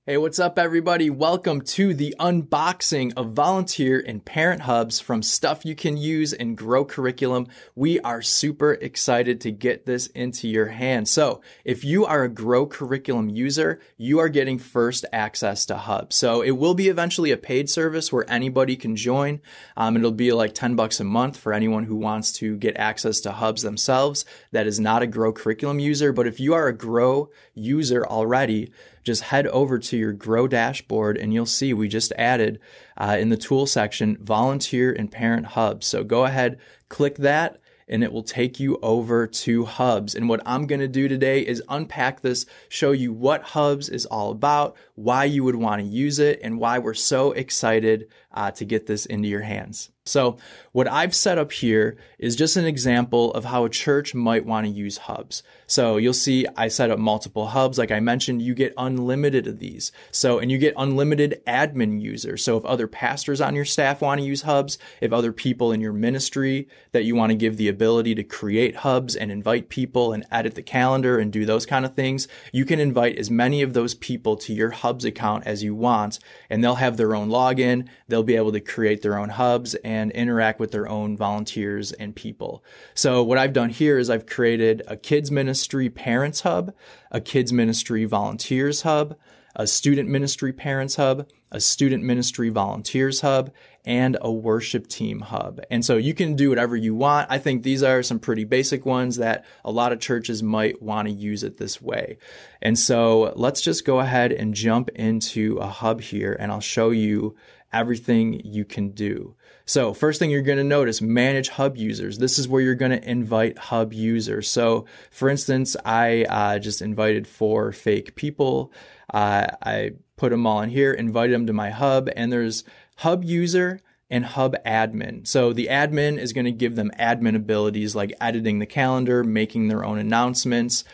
Hey, what's up, everybody? Welcome to the unboxing of volunteer and parent hubs from Stuff You Can Use in Grow Curriculum. We are super excited to get this into your hands. So if you are a Grow Curriculum user, you are getting first access to hubs. So it will be eventually a paid service where anybody can join. It'll be like $10 a month for anyone who wants to get access to hubs themselves. That is not a Grow Curriculum user, but if you are a Grow user already, just head over to your Grow dashboard and you'll see we just added in the tool section, volunteer and parent hubs. So go ahead, click that, and it will take you over to hubs. And what I'm going to do today is unpack this, show you what hubs is all about, why you would want to use it, and why we're so excited to get this into your hands. So what I've set up here is just an example of how a church might want to use hubs. So you'll see I set up multiple hubs. Like I mentioned, you get unlimited of these. And you get unlimited admin users. So if other pastors on your staff want to use hubs, if other people in your ministry that you want to give the ability to create hubs and invite people and edit the calendar and do those kind of things, you can invite as many of those people to your hubs account as you want, and they'll have their own login. They'll be able to create their own hubs and interact with their own volunteers and people. So what I've done here is I've created a kids ministry parents hub, a kids ministry volunteers hub, a student ministry parents hub, a student ministry volunteers hub, and a worship team hub. And so you can do whatever you want. I think these are some pretty basic ones that a lot of churches might want to use it this way. And so let's just go ahead and jump into a hub here, and I'll show you everything you can do. So first thing you're going to notice, manage hub users. This is where you're going to invite hub users. So for instance, I just invited 4 fake people. I put them all in here, invited them to my hub, and there's hub user and hub admin. So the admin is going to give them admin abilities like editing the calendar, making their own announcements,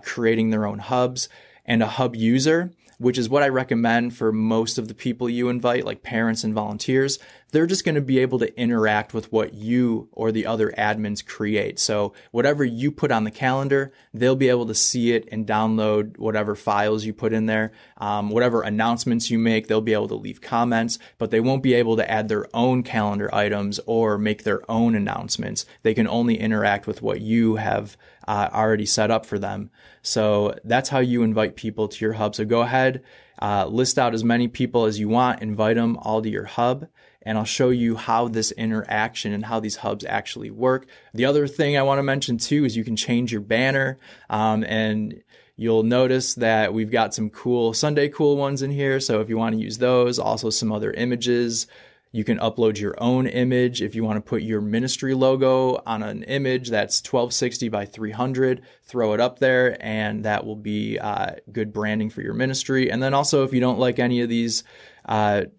creating their own hubs, and a hub user, which is what I recommend for most of the people you invite, like parents and volunteers. They're just going to be able to interact with what you or the other admins create. So whatever you put on the calendar, they'll be able to see it and download whatever files you put in there. Whatever announcements you make, they'll be able to leave comments, but they won't be able to add their own calendar items or make their own announcements. They can only interact with what you have already set up for them. So that's how you invite people to your hub. So go ahead, list out as many people as you want, invite them all to your hub, and I'll show you how this interaction and how these hubs actually work. The other thing I want to mention too is you can change your banner, and you'll notice that we've got some cool Sunday cool ones in here. So if you want to use those, also some other images. You can upload your own image if you want to put your ministry logo on an image that's 1260 by 300, throw it up there, and that will be good branding for your ministry. And then also, if you don't like any of these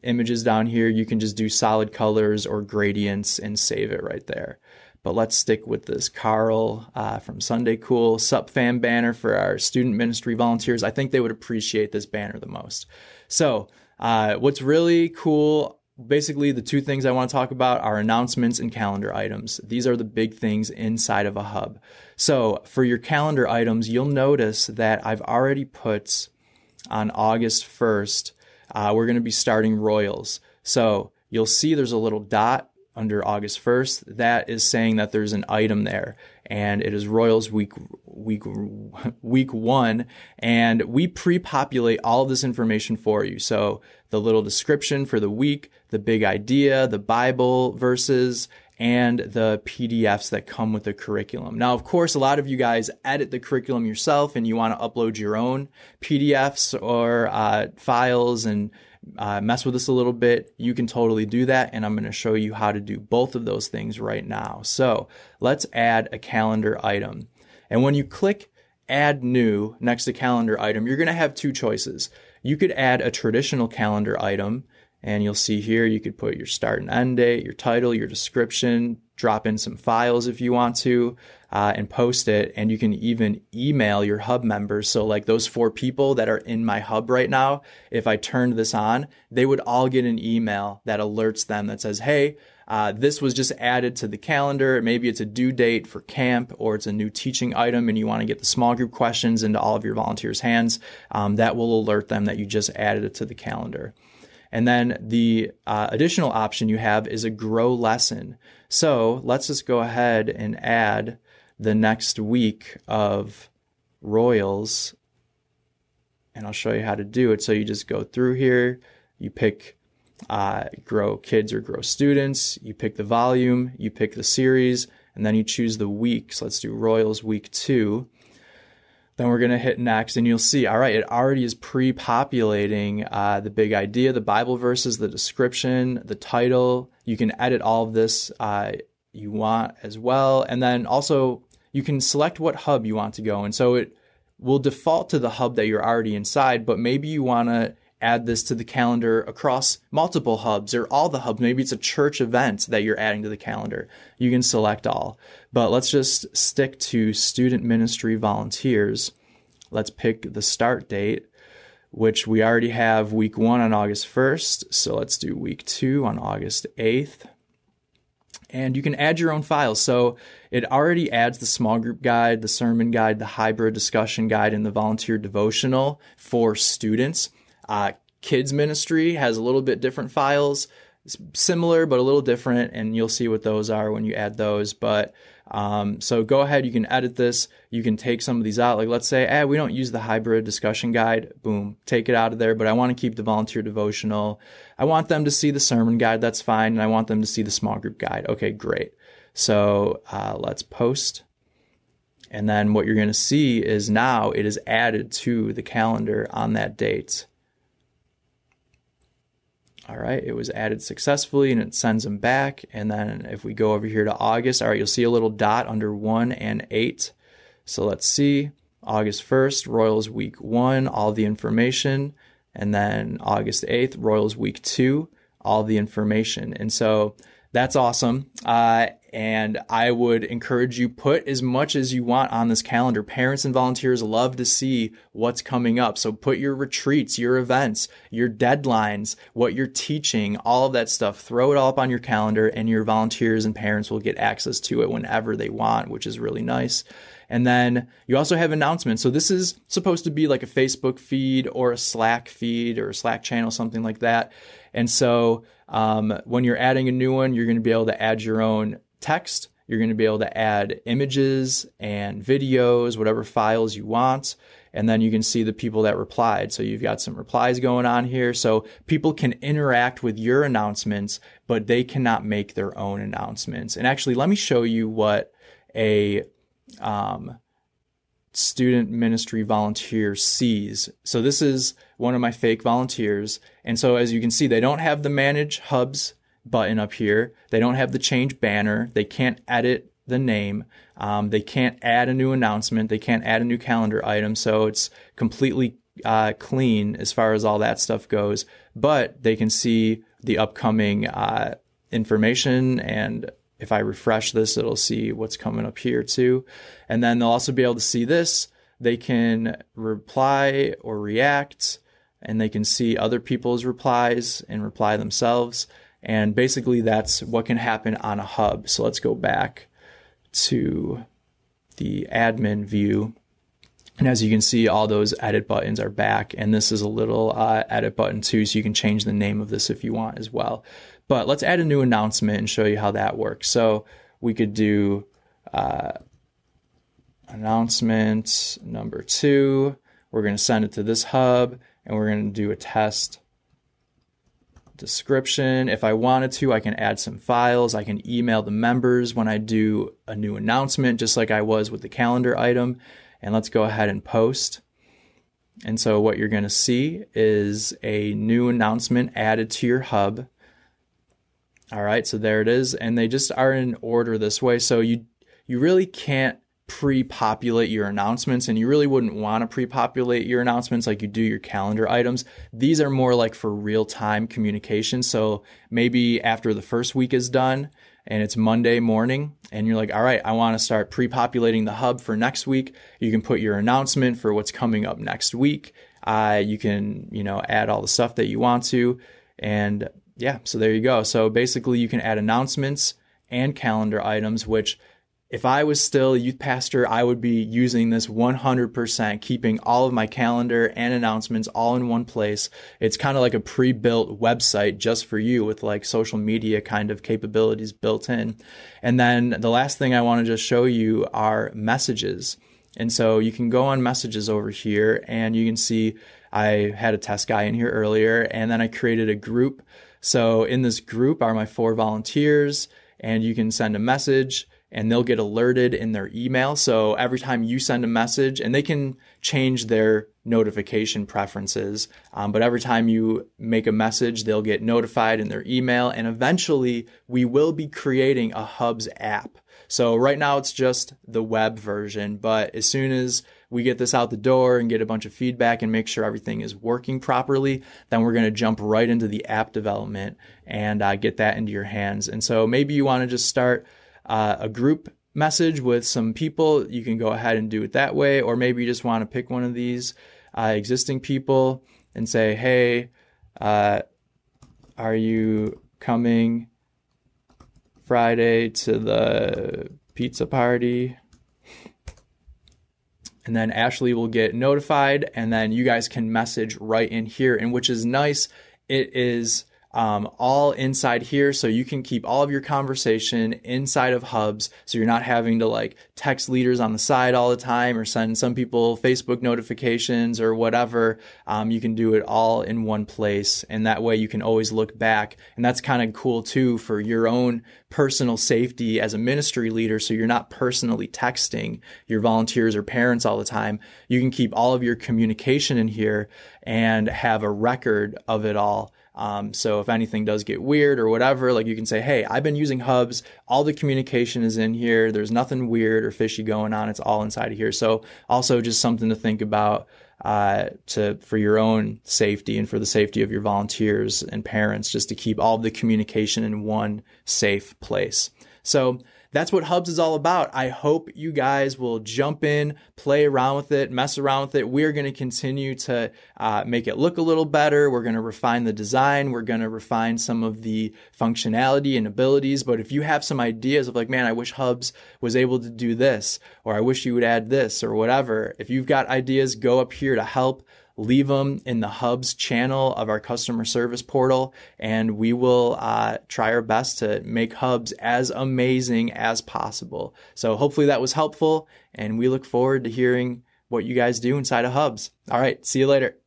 images down here, you can just do solid colors or gradients and save it right there. But let's stick with this Carl from Sunday Cool Sup Fam banner for our student ministry volunteers. I think they would appreciate this banner the most. So what's really cool, basically, the 2 things I want to talk about are announcements and calendar items. These are the big things inside of a hub. So for your calendar items, you'll notice that I've already put on August 1st, we're going to be starting Royals. So you'll see there's a little dot under August 1st. That is saying that there's an item there, and it is Royals week 1, and we pre-populate all of this information for you. So the little description for the week, the big idea, the Bible verses, and the PDFs that come with the curriculum. Now, of course, a lot of you guys edit the curriculum yourself and you want to upload your own PDFs or files and mess with this a little bit. You can totally do that, and I'm going to show you how to do both of those things right now. So let's add a calendar item. And when you click Add New next to calendar item, you're going to have 2 choices. You could add a traditional calendar item, and you'll see here you could put your start and end date, your title, your description, drop in some files if you want to, and post it. And you can even email your hub members. So like those 4 people that are in my hub right now, if I turned this on, they would all get an email that alerts them that says, hey, This was just added to the calendar. Maybe it's a due date for camp, or it's a new teaching item and you want to get the small group questions into all of your volunteers' hands. That will alert them that you just added it to the calendar. And then the additional option you have is a grow lesson. So let's just go ahead and add the next week of Royals, and I'll show you how to do it. So you just go through here, you pick grow kids or grow students, you pick the volume, you pick the series, and then you choose the week. So let's do Royals week 2. Then we're going to hit next, and you'll see, all right, it already is pre-populating the big idea, the Bible verses, the description, the title. You can edit all of this you want as well. And then also you can select what hub you want to go. And so it will default to the hub that you're already inside, but maybe you want to add this to the calendar across multiple hubs or all the hubs. Maybe it's a church event that you're adding to the calendar. You can select all, but let's just stick to student ministry volunteers. Let's pick the start date, which we already have week 1 on August 1st. So let's do week 2 on August 8th. And you can add your own files. So it already adds the small group guide, the sermon guide, the hybrid discussion guide, and the volunteer devotional for students. Kids ministry has a little bit different files, similar but a little different, and you'll see what those are when you add those. But so go ahead, you can edit this. You can take some of these out. Like let's say, we don't use the hybrid discussion guide. Boom, take it out of there. But I want to keep the volunteer devotional. I want them to see the sermon guide. That's fine. And I want them to see the small group guide. Okay, great. So let's post. And then what you're going to see is now it is added to the calendar on that date. All right, it was added successfully, and it sends them back. And then if we go over here to August, all right, you'll see a little dot under 1 and 8. So let's see, August 1st, Royals week 1, all the information. And then August 8th, Royals week 2, all the information. And so that's awesome. And I would encourage you, put as much as you want on this calendar. Parents and volunteers love to see what's coming up. So put your retreats, your events, your deadlines, what you're teaching, all of that stuff, throw it all up on your calendar, and your volunteers and parents will get access to it whenever they want, which is really nice. And then you also have announcements. So this is supposed to be like a Facebook feed or a Slack feed or a Slack channel, something like that. And so when you're adding a new one, you're going to be able to add your own text. You're going to be able to add images and videos, whatever files you want. And then you can see the people that replied. So you've got some replies going on here. So people can interact with your announcements, but they cannot make their own announcements. And actually, let me show you what a student ministry volunteer sees. So this is one of my fake volunteers. And so as you can see, they don't have the manage hubs button up here. They don't have the change banner. They can't edit the name. They can't add a new announcement. They can't add a new calendar item. So it's completely clean as far as all that stuff goes. But they can see the upcoming information, and if I refresh this, it'll see what's coming up here too. And then they'll also be able to see this. They can reply or react, and they can see other people's replies and reply themselves. And basically that's what can happen on a hub. So let's go back to the admin view. And as you can see, all those edit buttons are back. And this is a little edit button too, so you can change the name of this if you want as well. But let's add a new announcement and show you how that works. So we could do announcement number 2. We're going to send it to this hub, and we're going to do a test description. If I wanted to, I can add some files. I can email the members when I do a new announcement, just like I was with the calendar item. And let's go ahead and post. And so what you're going to see is a new announcement added to your hub. All right, so there it is. And they just are in order this way. So you really can't pre-populate your announcements, and you really wouldn't want to pre-populate your announcements like you do your calendar items. These are more like for real-time communication. So maybe after the first week is done and it's Monday morning and you're like, all right, I want to start pre-populating the hub for next week. You can put your announcement for what's coming up next week. You can, add all the stuff that you want to. And Yeah, so there you go. So basically you can add announcements and calendar items, which if I was still a youth pastor, I would be using this 100%, keeping all of my calendar and announcements all in one place. It's kind of like a pre-built website just for you with like social media kind of capabilities built in. And then the last thing I want to just show you are messages. And so you can go on messages over here and you can see I had a test guy in here earlier, and then I created a group. So in this group are my 4 volunteers, and you can send a message and they'll get alerted in their email. So every time you send a message, and they can change their notification preferences, but every time you make a message, they'll get notified in their email. And eventually we will be creating a Hubs app. So right now it's just the web version, but as soon as we get this out the door and get a bunch of feedback and make sure everything is working properly, then we're going to jump right into the app development and get that into your hands. And so maybe you want to just start a group message with some people. You can go ahead and do it that way. Or maybe you just want to pick one of these existing people and say, hey, are you coming Friday to the pizza party? And then Ashley will get notified, and then you guys can message right in here. And which is nice, it is all inside here, so you can keep all of your conversation inside of Hubs, so you're not having to like text leaders on the side all the time or send some people Facebook notifications or whatever. You can do it all in one place, and that way you can always look back. And that's kind of cool too for your own personal safety as a ministry leader, so you're not personally texting your volunteers or parents all the time. You can keep all of your communication in here and have a record of it all. So if anything does get weird or whatever, like you can say, hey, I've been using Hubs. All the communication is in here. There's nothing weird or fishy going on. It's all inside of here. So also just something to think about for your own safety and for the safety of your volunteers and parents, just to keep all of the communication in one safe place. So that's what Hubs is all about. I hope you guys will jump in, play around with it, mess around with it. We're going to continue to make it look a little better. We're going to refine the design. We're going to refine some of the functionality and abilities. But if you have some ideas of like, man, I wish Hubs was able to do this, or I wish you would add this or whatever, if you've got ideas, go up here to help. Leave them in the Hubs channel of our customer service portal, and we will try our best to make Hubs as amazing as possible. So hopefully that was helpful, and we look forward to hearing what you guys do inside of Hubs. All right, see you later.